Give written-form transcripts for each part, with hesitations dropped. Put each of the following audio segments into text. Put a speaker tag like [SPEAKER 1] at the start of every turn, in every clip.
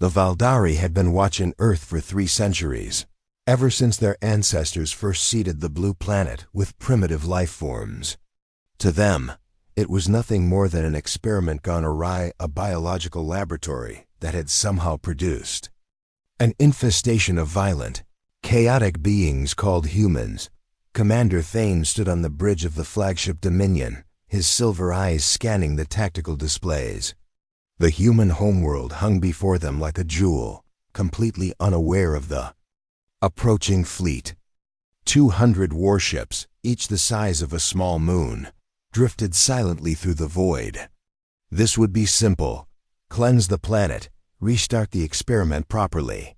[SPEAKER 1] The Valdari had been watching Earth for 3 centuries, ever since their ancestors first seeded the blue planet with primitive life forms. To them, it was nothing more than an experiment gone awry, a biological laboratory that had somehow produced an infestation of violent, chaotic beings called humans. Commander Thane stood on the bridge of the flagship Dominion, his silver eyes scanning the tactical displays. The human homeworld hung before them like a jewel, completely unaware of the approaching fleet. 200 warships, each the size of a small moon, drifted silently through the void. This would be simple: cleanse the planet, restart the experiment properly.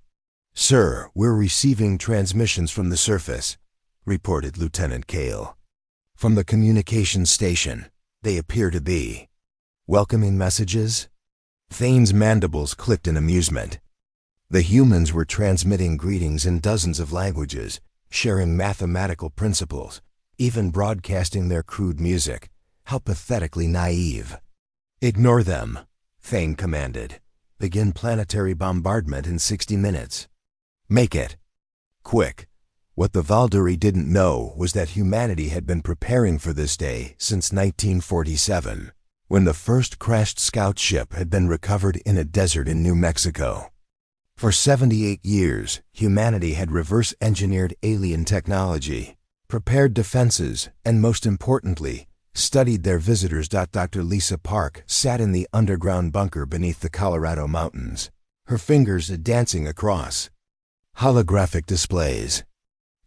[SPEAKER 1] "Sir, we're receiving transmissions from the surface," reported Lieutenant Kale. "From the communications station, they appear to be welcoming messages." Thane's mandibles clicked in amusement. The humans were transmitting greetings in dozens of languages, sharing mathematical principles, even broadcasting their crude music. How pathetically naive. "Ignore them," Thane commanded. "Begin planetary bombardment in 60 minutes. Make it quick." What the Valdari didn't know was that humanity had been preparing for this day since 1947, when the first crashed scout ship had been recovered in a desert in New Mexico. For 78 years, humanity had reverse-engineered alien technology, prepared defenses, and most importantly, studied their visitors. Dr. Lisa Park sat in the underground bunker beneath the Colorado mountains, her fingers dancing across holographic displays.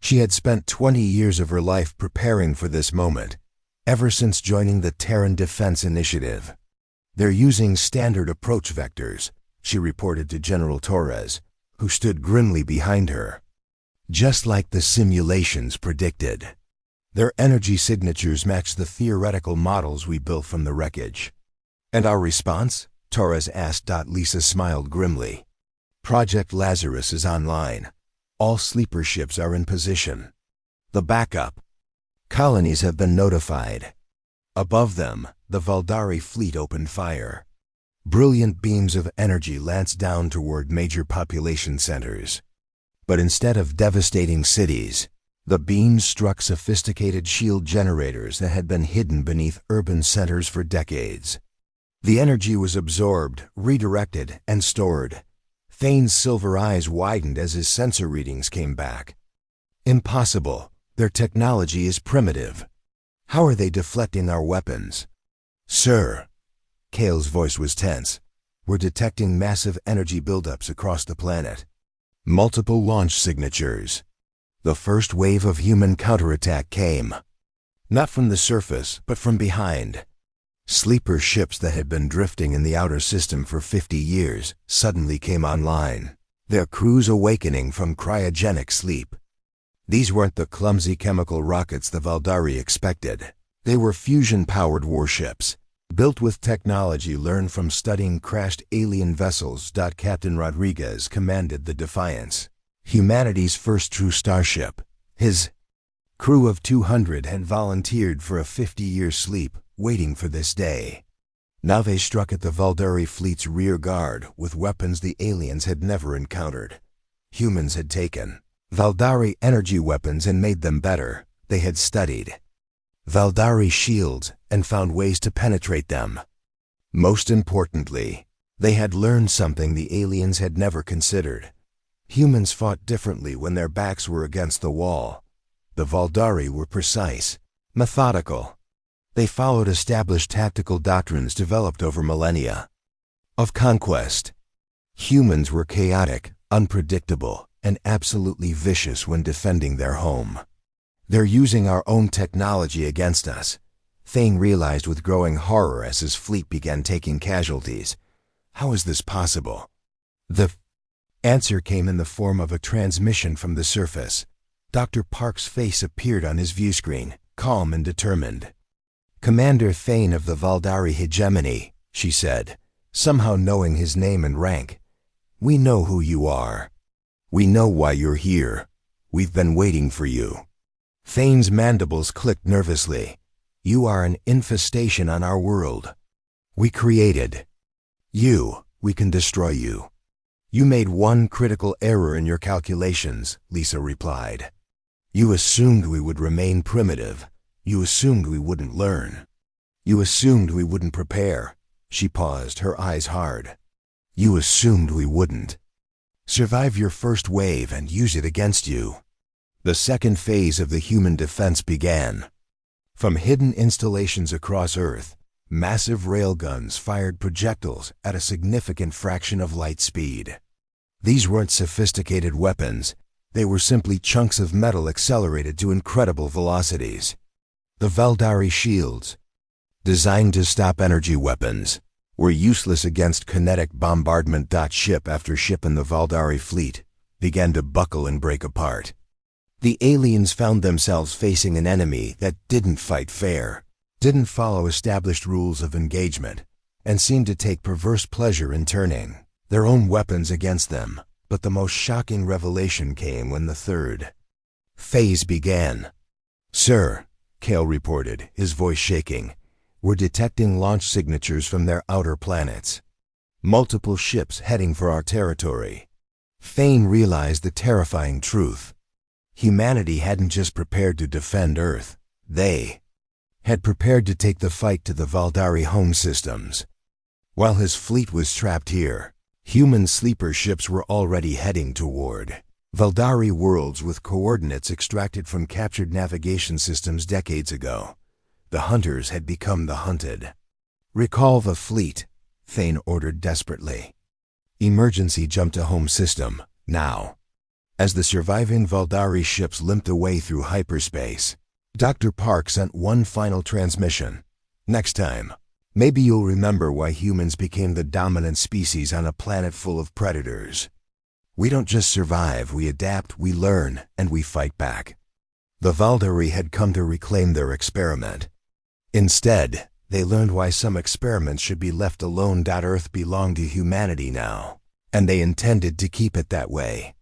[SPEAKER 1] She had spent 20 years of her life preparing for this moment, ever since joining the Terran Defense Initiative. "They're using standard approach vectors," she reported to General Torres, who stood grimly behind her. "Just like the simulations predicted. Their energy signatures match the theoretical models we built from the wreckage." "And our response?" Torres asked. Lisa smiled grimly. "Project Lazarus is online. All sleeper ships are in position. The backup colonies have been notified." Above them, the Valdari fleet opened fire. Brilliant beams of energy lanced down toward major population centers. But instead of devastating cities, the beams struck sophisticated shield generators that had been hidden beneath urban centers for decades. The energy was absorbed, redirected, and stored. Thane's silver eyes widened as his sensor readings came back. "Impossible. Their technology is primitive. How are they deflecting our weapons?" "Sir," Kale's voice was tense, "we're detecting massive energy buildups across the planet. Multiple launch signatures." The first wave of human counterattack came. Not from the surface, but from behind. Sleeper ships that had been drifting in the outer system for 50 years suddenly came online, their crews awakening from cryogenic sleep. These weren't the clumsy chemical rockets the Valdari expected. They were fusion-powered warships, built with technology learned from studying crashed alien vessels. Captain Rodriguez commanded the Defiance, humanity's first true starship. His crew of 200 had volunteered for a 50-year sleep, waiting for this day. Now they struck at the Valdari fleet's rear guard with weapons the aliens had never encountered. Humans had taken Valdari energy weapons and made them better. They had studied Valdari shields and found ways to penetrate them. Most importantly, they had learned something the aliens had never considered. Humans fought differently when their backs were against the wall. The Valdari were precise, methodical. They followed established tactical doctrines developed over millennia of conquest. Humans were chaotic, unpredictable, and absolutely vicious when defending their home. "They're using our own technology against us," Thane realized with growing horror as his fleet began taking casualties. "How is this possible?" The answer came in the form of a transmission from the surface. Dr. Park's face appeared on his viewscreen, calm and determined. "Commander Thane of the Valdari Hegemony," she said, somehow knowing his name and rank. "We know who you are. We know why you're here. We've been waiting for you." Thane's mandibles clicked nervously. "You are an infestation on our world. We created you. We can destroy you. You made one critical error in your calculations, Lisa replied. You assumed we would remain primitive. You assumed we wouldn't learn. You assumed we wouldn't prepare. She paused, her eyes hard. You assumed we wouldn't survive your first wave and use it against you. The second phase of the human defense began. From hidden installations across Earth, massive railguns fired projectiles at a significant fraction of light speed. These weren't sophisticated weapons. They were simply chunks of metal accelerated to incredible velocities. The Valdari shields, designed to stop energy weapons, were useless against kinetic bombardment. Ship after ship in the Valdari fleet began to buckle and break apart. The aliens found themselves facing an enemy that didn't fight fair, didn't follow established rules of engagement, and seemed to take perverse pleasure in turning their own weapons against them. But the most shocking revelation came when the third phase began. Sir, Kale reported, his voice shaking, we're detecting launch signatures from their outer planets. Multiple ships heading for our territory. Thane realized the terrifying truth. Humanity hadn't just prepared to defend Earth. They had prepared to take the fight to the Valdari home systems. While his fleet was trapped here, human sleeper ships were already heading toward Valdari worlds with coordinates extracted from captured navigation systems decades ago. The hunters had become the hunted. Recall the fleet, Thane ordered desperately. Emergency jump to home system, now. As the surviving Valdari ships limped away through hyperspace, Dr. Park sent one final transmission. Next time, maybe you'll remember why humans became the dominant species on a planet full of predators. We don't just survive, we adapt, we learn, and we fight back. The Valdari had come to reclaim their experiment. Instead, they learned why some experiments should be left alone. Earth belonged to humanity now, and they intended to keep it that way.